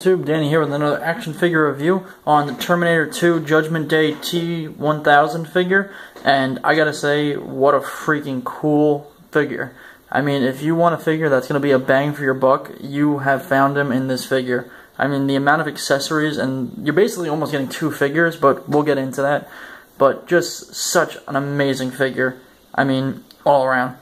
Danny here with another action figure review on the Terminator 2 Judgment Day T-1000 figure, and I gotta say, what a freaking cool figure. I mean, if you want a figure that's gonna be a bang for your buck, you have found him in this figure. I mean, the amount of accessories, and you're basically almost getting two figures, but we'll get into that. But just such an amazing figure. I mean, all around.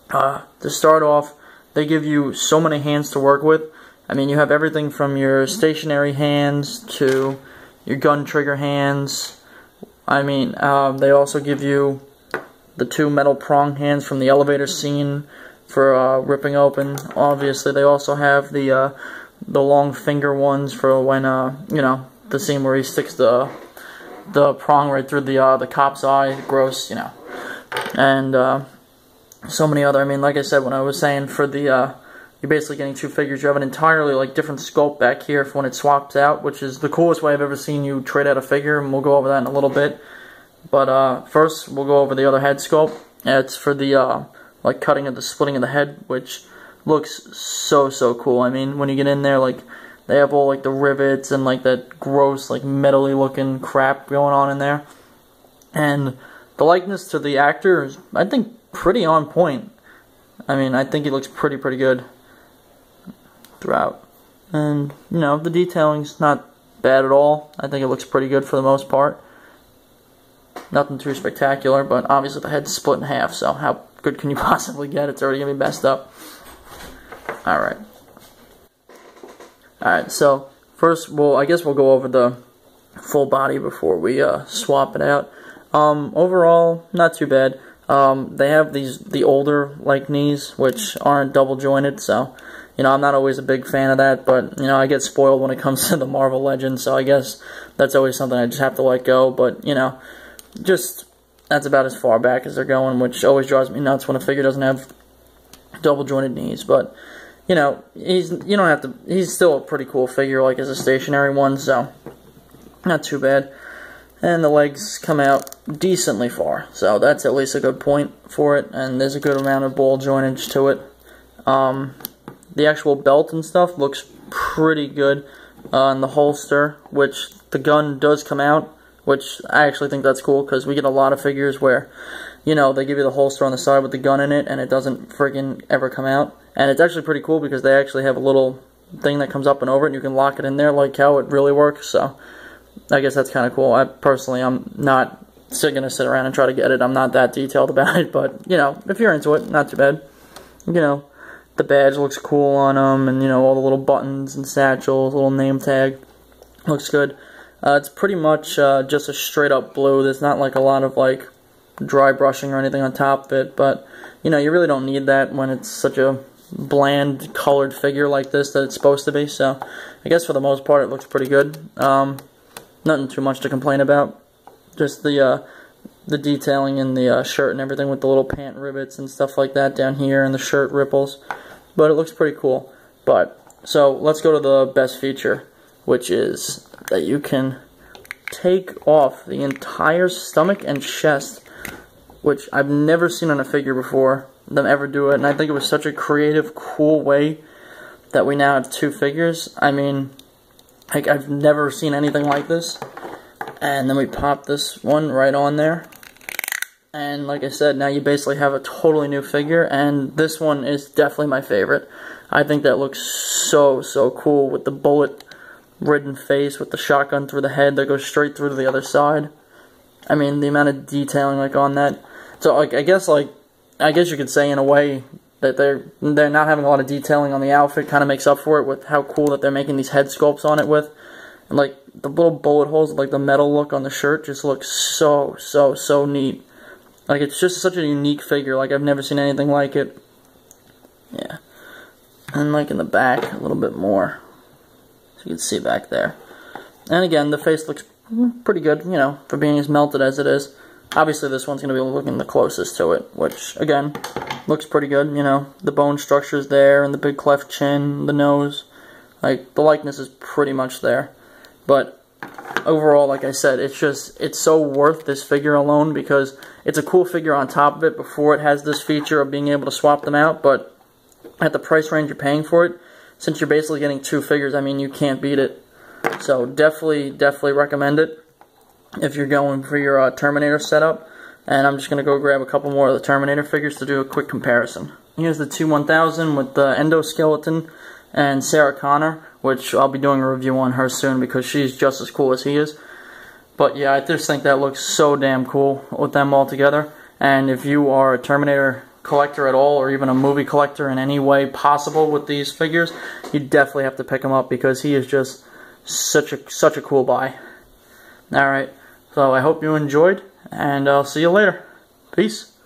To start off, they give you so many hands to work with. I mean, you have everything from your stationary hands to your gun trigger hands. I mean, they also give you the two metal prong hands from the elevator scene for ripping open. Obviously, they also have the long finger ones for when you know, the scene where he sticks the prong right through the cop's eye. Gross, you know. And so many other. I mean, like I said, when I was saying for the you're basically getting two figures. You have an entirely different sculpt back here for when it swaps out, which is the coolest way I've ever seen you trade out a figure, and we'll go over that in a little bit. But first, we'll go over the other head sculpt. It's for the cutting of the splitting of the head, which looks so cool. I mean, when you get in there, they have all the rivets and that gross metally looking crap going on in there, and the likeness to the actor is, I think, pretty on point. I mean, I think he looks pretty good throughout, and you know, the detailing's not bad at all. I think it looks pretty good for the most part. Nothing too spectacular, but obviously the head's split in half, so how good can you possibly get? It's already gonna be messed up. Alright, so first, I guess we'll go over the full body before we swap it out. Overall, not too bad. They have the older knees, which aren't double jointed, so you know, I'm not always a big fan of that, but you know, I get spoiled when it comes to the Marvel Legends, so I guess that's always something I just have to let go. But you know, just that's about as far back as they're going, which always drives me nuts when a figure doesn't have double jointed knees. But you know, he's still a pretty cool figure, as a stationary one, so not too bad. And the legs come out decently far, so that's at least a good point for it, and there's a good amount of ball jointage to it. The actual belt and stuff looks pretty good on the holster, which the gun does come out, which I actually think that's cool, because we get a lot of figures where, you know, they give you the holster on the side with the gun in it, and it doesn't friggin' ever come out. And it's actually pretty cool, because they actually have a little thing that comes up and over it, and you can lock it in there like how it really works, so I guess that's kind of cool. I'm not still going to sit around and try to get it. I'm not that detailed about it, but, you know, if you're into it, not too bad. You know, the badge looks cool on them, and, you know, all the little buttons and satchels, little name tag. Looks good. It's pretty much just a straight-up blue. There's not, a lot of, dry brushing or anything on top of it, but, you know, you really don't need that when it's such a bland, colored figure like this that it's supposed to be, so I guess for the most part it looks pretty good. Nothing too much to complain about. Just the detailing in the shirt and everything with the little pant rivets and stuff like that down here, and the shirt ripples. But it looks pretty cool. So let's go to the best feature, which is that you can take off the entire stomach and chest, which I've never seen on a figure before them ever do it, and I think it was such a creative, cool way that we now have two figures. I mean, I've never seen anything like this. And then we pop this one right on there. And like I said, now you basically have a totally new figure. And this one is definitely my favorite. I think that looks so cool with the bullet-ridden face with the shotgun through the head that goes straight through to the other side. I mean, the amount of detailing on that. So I guess you could say in a way that they're not having a lot of detailing on the outfit kind of makes up for it with how cool that they're making these head sculpts on it with. And the little bullet holes, the metal look on the shirt just looks so neat. It's just such a unique figure. I've never seen anything like it. Yeah. And in the back a little bit more. So you can see back there. And again, the face looks pretty good, you know, for being as melted as it is. Obviously this one's going to be looking the closest to it, which, again, looks pretty good, you know. The bone structure's there, and the big cleft chin, the nose. The likeness is pretty much there. But overall, like I said, it's so worth this figure alone, because it's a cool figure on top of it before it has this feature of being able to swap them out, but at the price range you're paying for it, since you're basically getting 2 figures, I mean, you can't beat it. So definitely recommend it if you're going for your Terminator setup. And I'm just going to go grab a couple more of the Terminator figures to do a quick comparison. Here's the t-1000 with the endoskeleton and Sarah Connor, which I'll be doing a review on her soon because she's just as cool as he is. But yeah, I just think that looks so damn cool with them all together. And if you are a Terminator collector at all, or even a movie collector in any way possible with these figures, you definitely have to pick him up because he is just such a cool buy. Alright, so I hope you enjoyed, and I'll see you later. Peace.